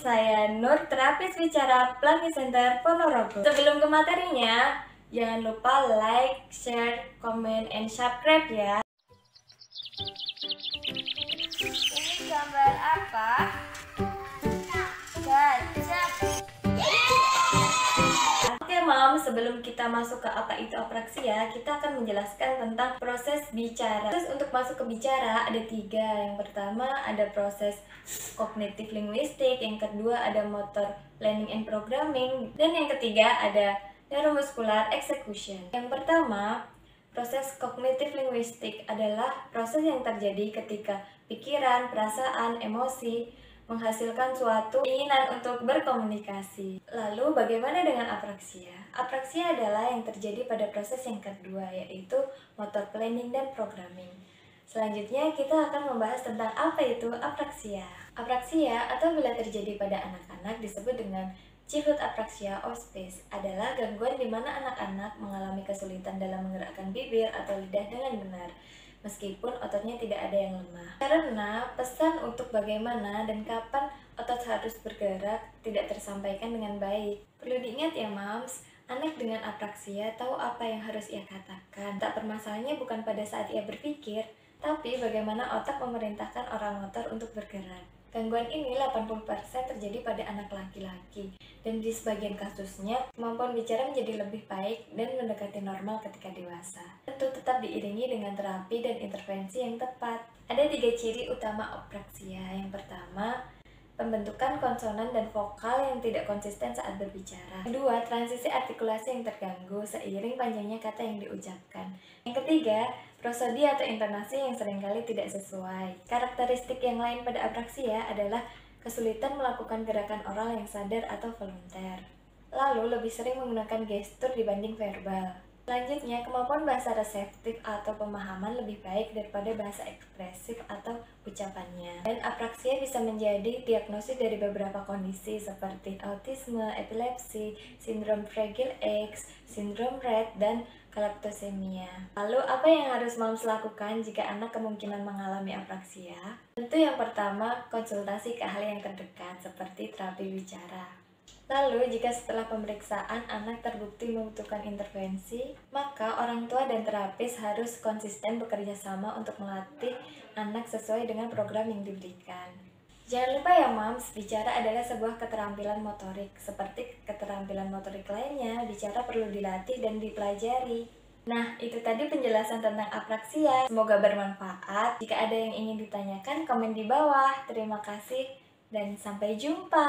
saya Nur, terapis bicara Pelangi Center Ponorogo. Sebelum ke materinya, jangan lupa like, share, comment, and subscribe ya. Ini gambar apa? Gajah. Oke Mom, sebelum kita masuk ke apa itu apraksia, kita akan menjelaskan tentang proses bicara. Terus untuk masuk ke bicara ada 3. Yang pertama ada proses kognitif linguistik, yang kedua ada motor learning and programming, dan yang ketiga ada neuromuscular execution. Yang pertama, proses kognitif linguistik adalah proses yang terjadi ketika pikiran, perasaan, emosi menghasilkan suatu keinginan untuk berkomunikasi. Lalu bagaimana dengan apraksia? Apraksia adalah yang terjadi pada proses yang kedua, yaitu motor planning dan programming. Selanjutnya kita akan membahas tentang apa itu apraksia. Apraksia atau bila terjadi pada anak-anak disebut dengan childhood apraksia or SPACE adalah gangguan di mana anak-anak mengalami kesulitan dalam menggerakkan bibir atau lidah dengan benar, meskipun ototnya tidak ada yang lemah. Karena pesan untuk bagaimana dan kapan otot harus bergerak tidak tersampaikan dengan baik. Perlu diingat ya Moms, anak dengan apraksia tahu apa yang harus ia katakan. Tak permasalahannya bukan pada saat ia berpikir, tapi bagaimana otak memerintahkan oral motor untuk bergerak. Gangguan ini 80% terjadi pada anak laki-laki, dan di sebagian kasusnya kemampuan bicara menjadi lebih baik dan mendekati normal ketika dewasa. Tentu tetap diiringi dengan terapi dan intervensi yang tepat. Ada 3 ciri utama apraksia. Yang pertama, pembentukan konsonan dan vokal yang tidak konsisten saat berbicara. Kedua, transisi artikulasi yang terganggu seiring panjangnya kata yang diucapkan. Yang ketiga, prosodi atau intonasi yang seringkali tidak sesuai. Karakteristik yang lain pada apraksia adalah kesulitan melakukan gerakan oral yang sadar atau volunter. Lalu lebih sering menggunakan gestur dibanding verbal. Selanjutnya, kemampuan bahasa reseptif atau pemahaman lebih baik daripada bahasa ekspresif atau ucapannya. Dan apraksia bisa menjadi diagnosis dari beberapa kondisi seperti autisme, epilepsi, sindrom Fragile X, sindrom Rett, dan galaktosemia. Lalu, apa yang harus Moms lakukan jika anak kemungkinan mengalami apraksia? Tentu yang pertama, konsultasi ke ahli yang terdekat seperti terapi bicara. Lalu, jika setelah pemeriksaan anak terbukti membutuhkan intervensi, maka orang tua dan terapis harus konsisten bekerja sama untuk melatih anak sesuai dengan program yang diberikan. Jangan lupa ya Moms, bicara adalah sebuah keterampilan motorik. Seperti keterampilan motorik lainnya, bicara perlu dilatih dan dipelajari. Nah, itu tadi penjelasan tentang apraksia. Semoga bermanfaat. Jika ada yang ingin ditanyakan, komen di bawah. Terima kasih dan sampai jumpa.